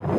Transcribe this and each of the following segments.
Assalamualaikum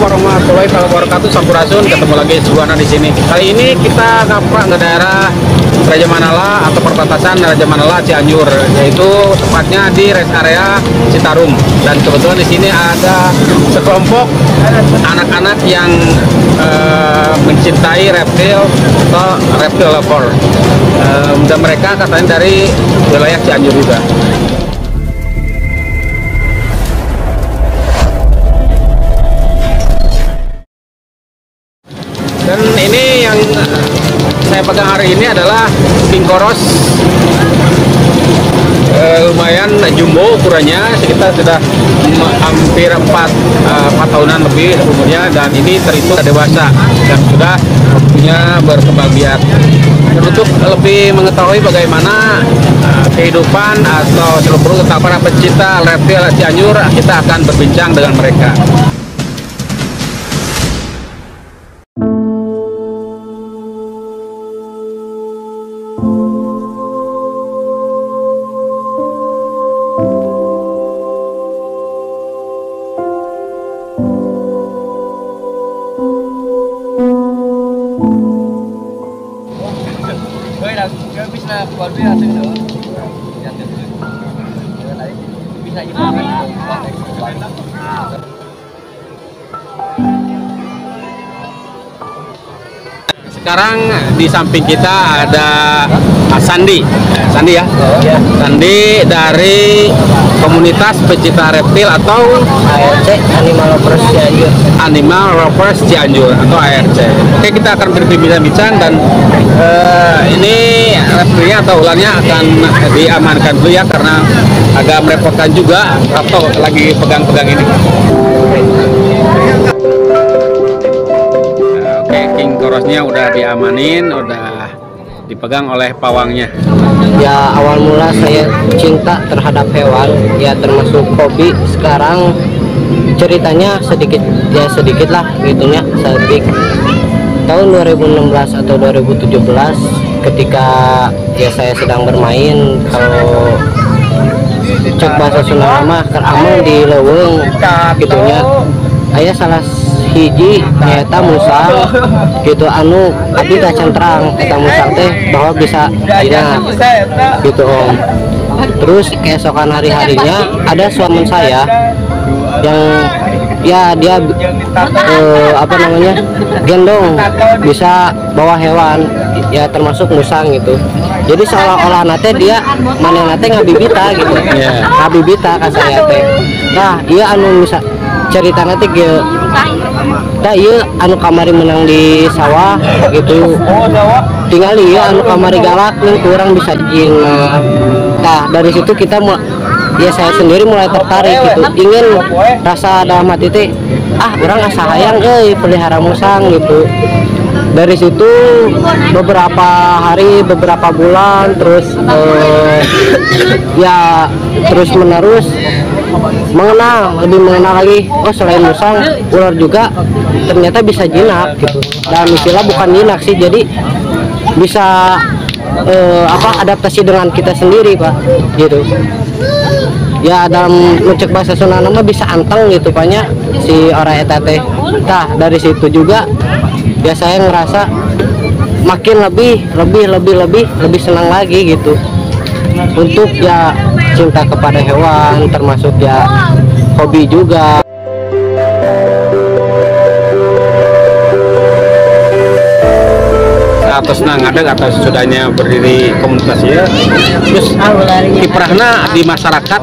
warahmatullahi wabarakatuh. Sampurasun, ketemu lagi Suwana di sini. Kali ini kita ngaprak ke daerah Raja Manala atau perbatasan Raja Manala Cianjur, yaitu tepatnya di rest area Citarum. Dan kebetulan di sini ada sekelompok anak-anak yang mencintai reptil atau reptil lover. Dan mereka katanya dari wilayah Cianjur juga. Dan ini yang saya pegang hari ini adalah king koros, lumayan jumbo ukurannya, sekitar sudah hampir 4 tahunan lebih umurnya, dan ini terhitung dewasa dan sudah punya berkembang biak. Dan untuk lebih mengetahui bagaimana kehidupan atau seluk-beluk tentang para pecinta reptil Cianjur, kita akan berbincang dengan mereka. Sekarang di samping kita ada Sandi ya, Sandi dari komunitas pecinta reptil atau ARC, Animal Lovers Cianjur. Animal Lovers Cianjur atau ARC. Oke, kita akan berbincang-bincang, dan ini reptilnya atau ularnya akan diamankan dulu ya, karena agak merepotkan juga atau lagi pegang-pegang ini. Oke, king korosnya udah diamanin, udah dipegang oleh pawangnya. Ya, awal mula saya cinta terhadap hewan, ya termasuk hobi. Sekarang ceritanya sedikit lah gitunya. Tahun 2016 atau 2017 ketika ya saya sedang bermain, kalau cek bahasa Sunda mah keramang di leuweung gitunya. Aya salah hiji nyata musang gitu anu tapi gak centrang eta musang teh bahwa bisa dina gitu om. Terus keesokan hari-harinya ada suami saya yang ya dia gendong bisa bawa hewan ya termasuk musang gitu. Jadi seolah-olah nate dia mana nate ngabibita gitu, ngabibita ka saya teh. Nah iya anu bisa cerita nanti ge da iya anu kamari menang di sawah gitu, tinggal iya anu kamari galak nih kurang bisa jing. Nah dari situ kita ya saya sendiri mulai tertarik gitu, ingin rasa dalam hati teh orang asa hayang pelihara musang gitu. Dari situ beberapa hari, beberapa bulan terus ya terus menerus lebih mengenal lagi. Oh selain musang, ular juga ternyata bisa jinak gitu. Dan istilah bukan jinak sih, jadi bisa adaptasi dengan kita sendiri pak gitu. Ya dalam ngecek bahasa Sunda nama bisa anteng gitu banyak si orang eta teh. Nah dari situ juga ya saya ngerasa makin lebih senang lagi gitu untuk ya cinta kepada hewan, termasuk ya hobi juga. Atas ngadeg atas sudahnya berdiri komunitasnya, terus kiprahna di masyarakat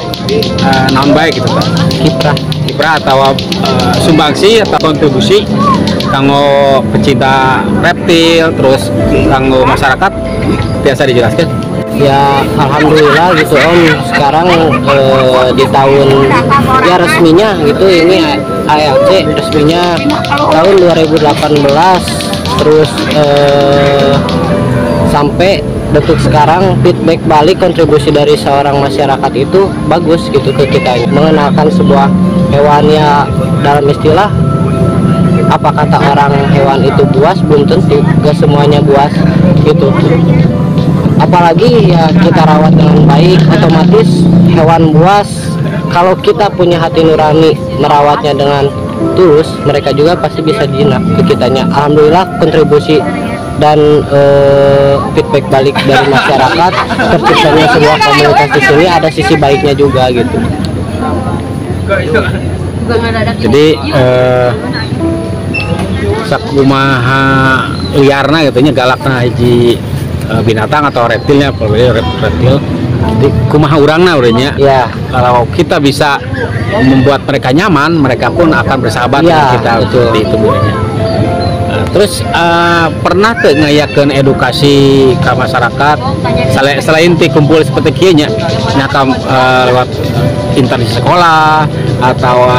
naon baik gitu kan? Kiprah atau sumbangsi atau kontribusi kanggo pecinta reptil, terus kanggo masyarakat biasa dijelaskan. Ya alhamdulillah gitu om, sekarang di tahun ya resminya gitu, ini ARC resminya tahun 2018, terus sampai detik sekarang feedback balik kontribusi dari seorang masyarakat itu bagus gitu ke kita, mengenalkan sebuah hewan ya dalam istilah apa kata orang hewan itu buas, belum tentu, gak semuanya buas gitu. Apalagi ya kita rawat dengan baik, otomatis hewan buas kalau kita punya hati nurani merawatnya dengan tulus, mereka juga pasti bisa jinak ke kitanya. Alhamdulillah kontribusi dan feedback balik dari masyarakat terciptanya sebuah komunitas di sini ada sisi baiknya juga gitu. Jadi sakumaha liarna gitu nya galakna hiji binatang atau reptilnya, kalau reptil. Jadi kumaha urangna urangnya. Ya. Kalau kita bisa membuat mereka nyaman, mereka pun akan bersahabat dengan kita. Betul. Seperti itu buranya. Terus pernah tuh ngayakeun edukasi ke masyarakat selain ti kumpul seperti kieu nya lewat internet sekolah atau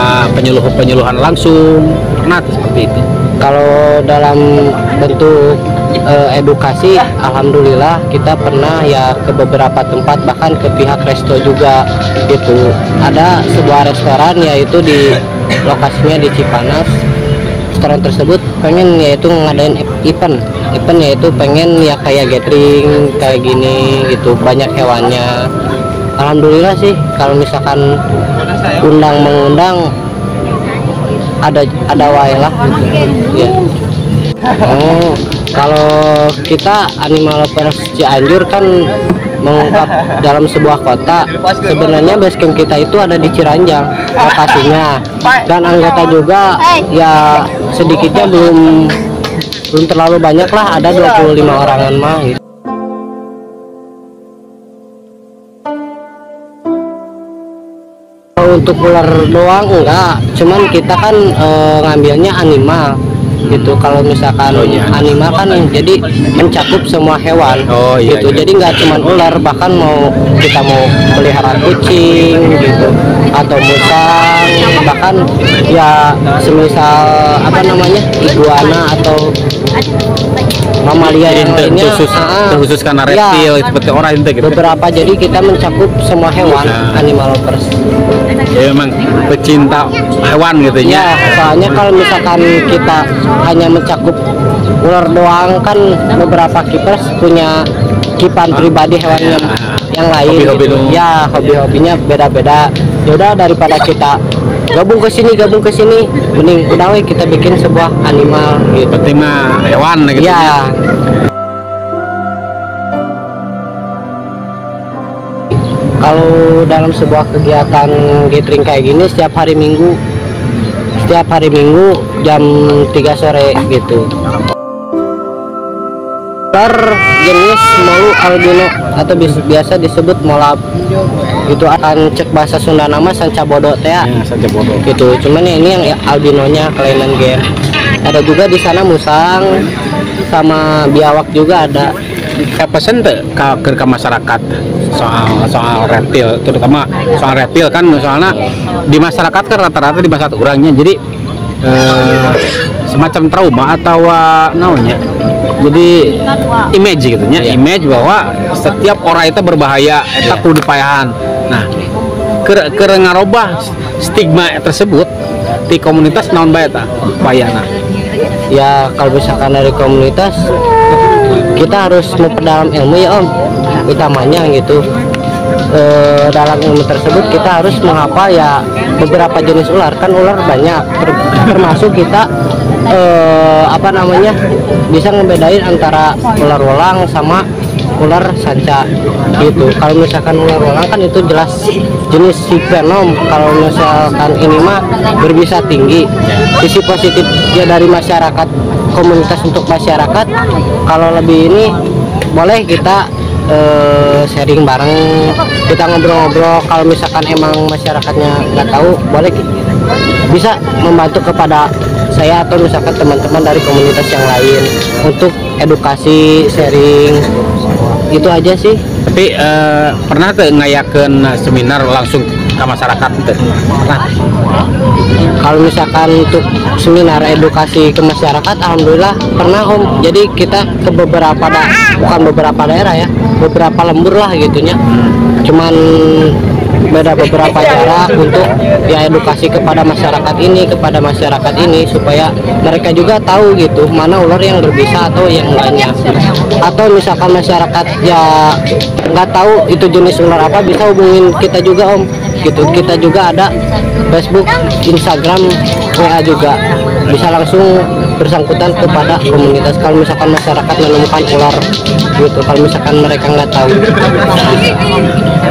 penyuluhan langsung, pernah tuh seperti itu? Kalau dalam bentuk edukasi, alhamdulillah kita pernah ya ke beberapa tempat, bahkan ke pihak resto juga gitu. Ada sebuah restoran yaitu di lokasinya di Cipanas. Restoran tersebut pengen yaitu ngadain event yaitu pengen ya kayak gathering kayak gini gitu, banyak hewannya. Alhamdulillah sih kalau misalkan mengundang ada wae lah gitu. Ya. Oh, kalau kita Animal Lovers Cianjur kan mengungkap dalam sebuah kota, sebenarnya basecamp kita itu ada di Ciranjang lokasinya, dan anggota juga ya sedikitnya belum terlalu banyak lah, ada 25 orangan mah gitu. Untuk ular doang enggak, cuman kita kan ngambilnya animal gitu. Kalau misalkan animal kan jadi mencakup semua hewan gitu. Jadi nggak cuman ular, bahkan kita mau pelihara kucing gitu atau musang, bahkan ya semisal iguana atau mamalia yang lainnya khusus karena reptil ya, seperti orang itu gitu. Beberapa, jadi kita mencakup semua hewan. Animal lovers. Ya memang pecinta hewan gitu ya. Soalnya kalau misalkan kita hanya mencakup ular doang kan beberapa keepers punya kipan pribadi hewan yang lain gitu. Ya hobi-hobinya beda-beda. Yaudah daripada kita gabung ke sini mending udah kita bikin sebuah animal gitu. Penting mah hewan gitu ya. Kalau dalam sebuah kegiatan gathering kayak gini setiap hari Minggu jam 3 sore gitu. Ular jenis molu albino atau biasa disebut molab itu akan cek bahasa Sunda nama sancabodo teh gitu. Cuman ini yang albinonya kelainan gen. Ada juga di sana musang sama biawak juga ada. Pesan tuh ke masyarakat soal reptil, terutama soal reptil kan, soalnya di masyarakat kan rata-rata di masyarakat orangnya jadi semacam trauma atau namanya jadi image gitu ya, image bahwa setiap orang itu berbahaya, itu kudu dipayahan. Nah, keur ngarobah stigma tersebut di komunitas naon bae tah upayana? Ya kalau misalkan dari komunitas kita harus memperdalam ilmu ya Om, utamanya gitu. Dalam ilmu tersebut kita harus menghafal ya beberapa jenis ular, kan ular banyak, termasuk kita bisa ngebedain antara ular walang sama ular sanca gitu. Kalau misalkan ular walang kan itu jelas jenis venom, kalau misalkan ini mah berbisa tinggi. Sisi positif ya dari masyarakat, komunitas untuk masyarakat, kalau lebih ini boleh kita sharing bareng, kita ngobrol-ngobrol. Kalau misalkan emang masyarakatnya nggak tahu, boleh bisa membantu kepada saya atau misalkan teman-teman dari komunitas yang lain untuk edukasi, sharing, itu aja sih. Tapi pernah tuh ngayakeun seminar langsung ke masyarakat gitu? Nah, kalau misalkan untuk seminar edukasi ke masyarakat, alhamdulillah pernah Om. Jadi kita ke bukan beberapa daerah ya, beberapa lembur lah gitunya. Cuman beda beberapa cara untuk ya edukasi kepada masyarakat ini supaya mereka juga tahu gitu mana ular yang berbisa atau yang enggaknya. Atau misalkan masyarakat ya nggak tahu itu jenis ular apa, bisa hubungin kita juga Om gitu. Kita juga ada Facebook, Instagram, WA juga, bisa langsung bersangkutan kepada komunitas kalau misalkan masyarakat menemukan ular gitu, kalau misalkan mereka nggak tahu.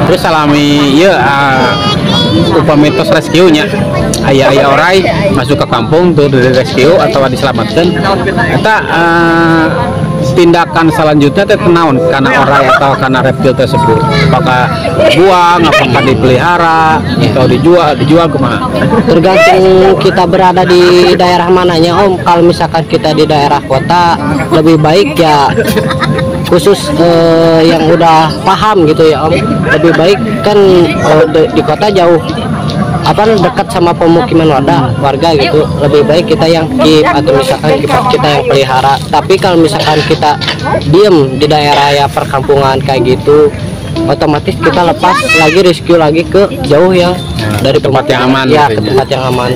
Terus salami ya upami tos rescue nya ayah orai masuk ke kampung tuh di rescue atau diselamatkan eta tindakan selanjutnya teh kenaon karena orai atau karena reptil tersebut, apakah buang, apakah dipelihara atau dijual kemana? Tergantung kita berada di daerah mananya Om. Kalau misalkan kita di daerah kota lebih baik ya khusus yang udah paham gitu ya Om, lebih baik kan di kota jauh dekat sama pemukiman warga gitu, lebih baik kita yang keep atau misalkan kita yang pelihara. Tapi kalau misalkan kita diem di daerah ya perkampungan kayak gitu, otomatis kita lepas lagi rescue lagi ke jauh yang dari tempat yang aman ya, gitu ke tempat yang aman.